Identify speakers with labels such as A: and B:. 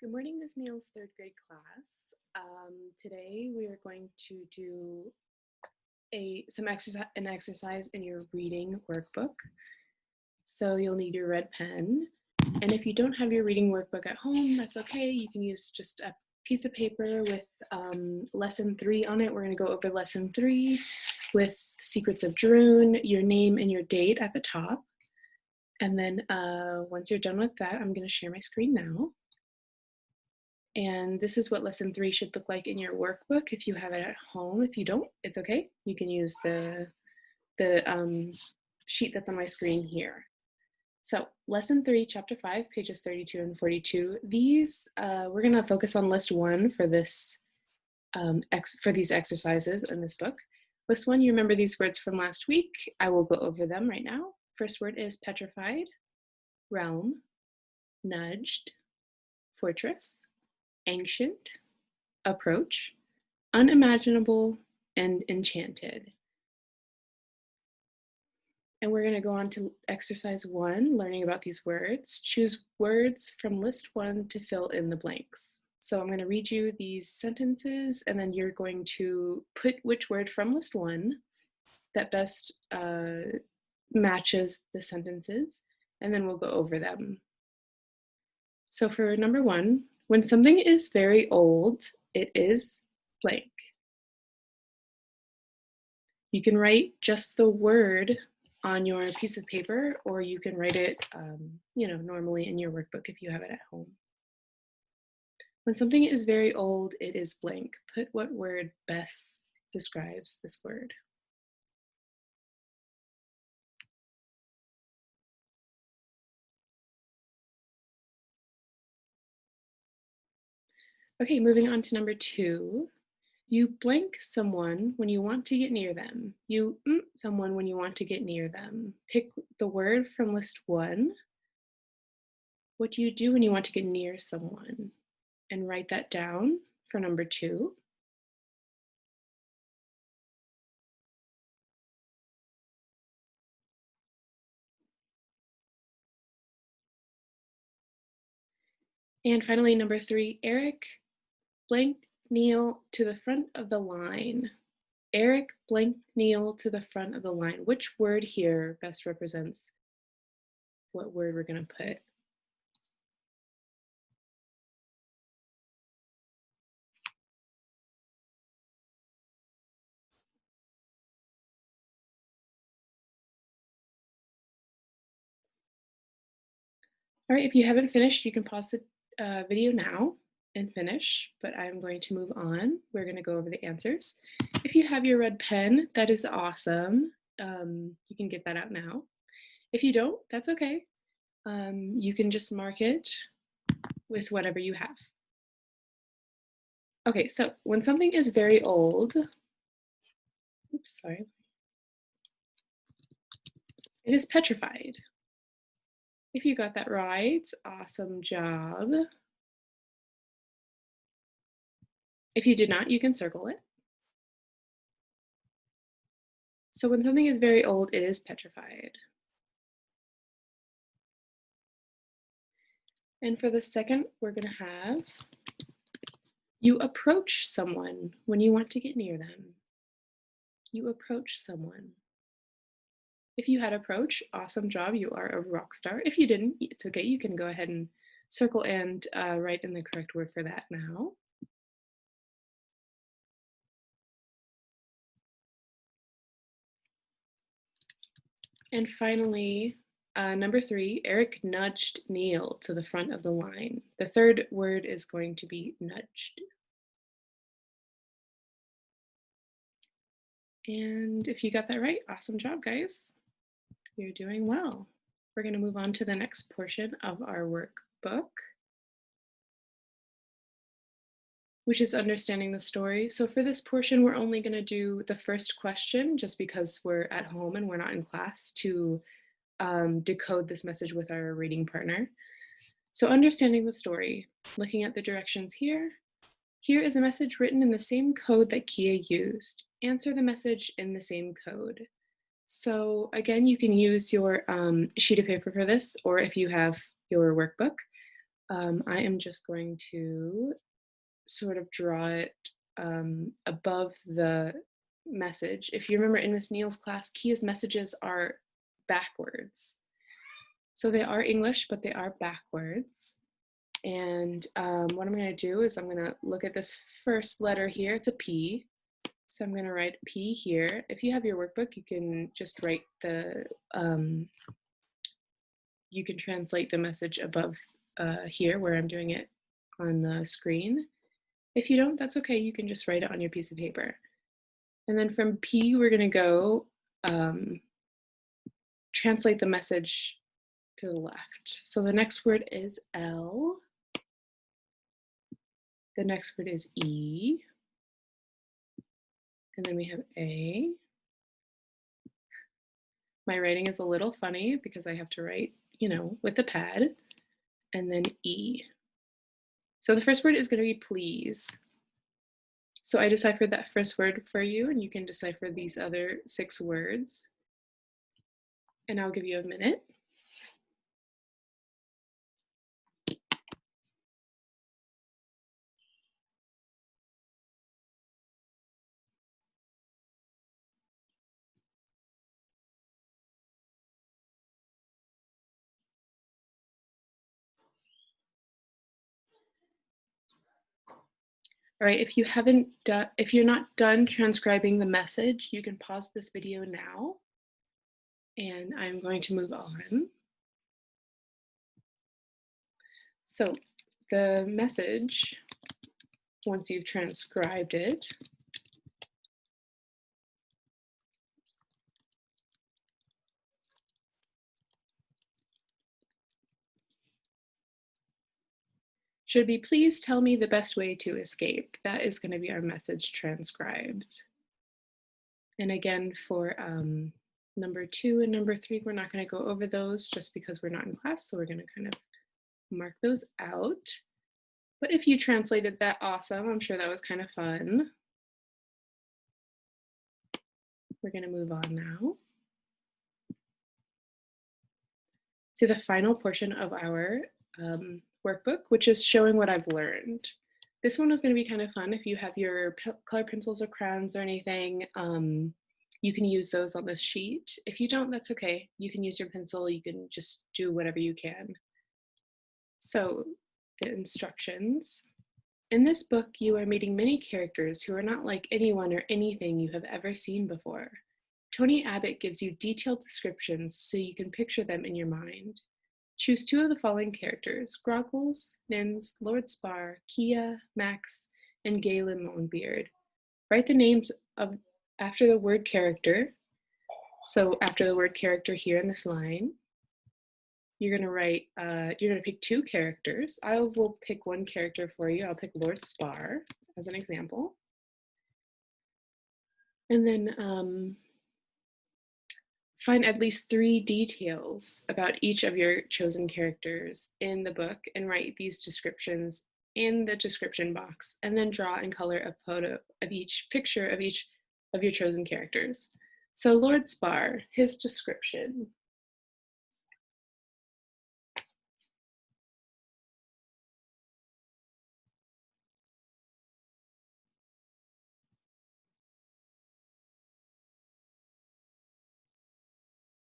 A: Good morning, Ms. Neal's third grade class. Today we are going to do an exercise in your reading workbook. So you'll need your red pen. And if you don't have your reading workbook at home, that's okay. You can use just a piece of paper with lesson 3 on it. We're going to go over lesson 3 with Secrets of Droon, your name and your date at the top. And then once you're done with that, I'm going to share my screen now. And this is what lesson 3 should look like in your workbook if you have it at home. If you don't, it's okay. You can use the sheet that's on my screen here. So lesson 3, chapter 5, pages 32 and 42. These, we're gonna focus on list 1 for this, for these exercises in this book. List 1, you remember these words from last week. I will go over them right now. First word is petrified, realm, nudged, fortress, ancient, approach, unimaginable, and enchanted. And we're going to go on to exercise 1, learning about these words. Choose words from list 1 to fill in the blanks. So I'm going to read you these sentences, and then you're going to put which word from list 1 that best matches the sentences, and then we'll go over them. So for number 1, when something is very old, it is blank. You can write just the word on your piece of paper, or you can write it, normally in your workbook if you have it at home. When something is very old, it is blank. Put what word best describes this word. Okay, moving on to number 2. You blank someone when you want to get near them. You someone when you want to get near them. Pick the word from list 1. What do you do when you want to get near someone? And write that down for number 2. And finally, number 3, Eric blank Neil to the front of the line. Eric blank Neil to the front of the line. Which word here best represents what word we're going to put? All right, if you haven't finished, you can pause the video now and finish, but I'm going to move on. We're going to go over the answers. If you have your red pen, that is awesome. You can get that out now. If you don't, that's okay. You can just mark it with whatever you have. Okay, so when something is very old, oops, sorry, it is petrified. If you got that right, awesome job. If you did not, you can circle it. So when something is very old, it is petrified. And for the second, we're going to have you approach someone when you want to get near them. You approach someone. If you had approach, awesome job, you are a rock star. If you didn't, it's okay, you can go ahead and circle and write in the correct word for that now. And finally, number 3, Eric nudged Neil to the front of the line. The third word is going to be nudged. And if you got that right, awesome job, guys. You're doing well. We're going to move on to the next portion of our workbook, which is understanding the story. So for this portion, we're only going to do the first question just because we're at home and we're not in class to decode this message with our reading partner. So understanding the story, looking at the directions here. Here is a message written in the same code that Kia used. Answer the message in the same code. So again, you can use your sheet of paper for this, or if you have your workbook, I am just going to sort of draw it above the message. If you remember in Miss Neal's class, Kia's messages are backwards. So they are English, but they are backwards. And what I'm going to do is I'm going to look at this first letter here. It's a P. So I'm going to write P here. If you have your workbook, you can just write the, you can translate the message above here where I'm doing it on the screen. If you don't, that's okay. You can just write it on your piece of paper. And then from P, we're going to go translate the message to the left. So the next word is L. The next word is E. And then we have A. My writing is a little funny because I have to write, with the pad. And then E. So the first word is going to be please. So I deciphered that first word for you, and you can decipher these other 6 words. And I'll give you a minute. All right, if you're not done transcribing the message, you can pause this video now, and I'm going to move on. So the message, once you've transcribed it, should be, please tell me the best way to escape. That is going to be our message transcribed. And again, for number 2 and number 3, we're not going to go over those just because we're not in class, so we're going to kind of mark those out. But if you translated that, awesome. I'm sure that was kind of fun. We're going to move on now to the final portion of our workbook, which is showing what I've learned. This one is going to be kind of fun. If you have your color pencils or crayons or anything, you can use those on this sheet. If you don't, that's okay. You can use your pencil. You can just do whatever you can. So the instructions. In this book, you are meeting many characters who are not like anyone or anything you have ever seen before. Tony Abbott gives you detailed descriptions so you can picture them in your mind. Choose 2 of the following characters: Groggles, Nins, Lord Spar, Kia, Max, and Galen Longbeard. Write the names after the word character. So after the word character here in this line, you're gonna pick 2 characters. I will pick 1 character for you. I'll pick Lord Spar as an example. And then find at least 3 details about each of your chosen characters in the book and write these descriptions in the description box, and then draw and color a photo of each picture of each of your chosen characters. So Lord Spar, his description.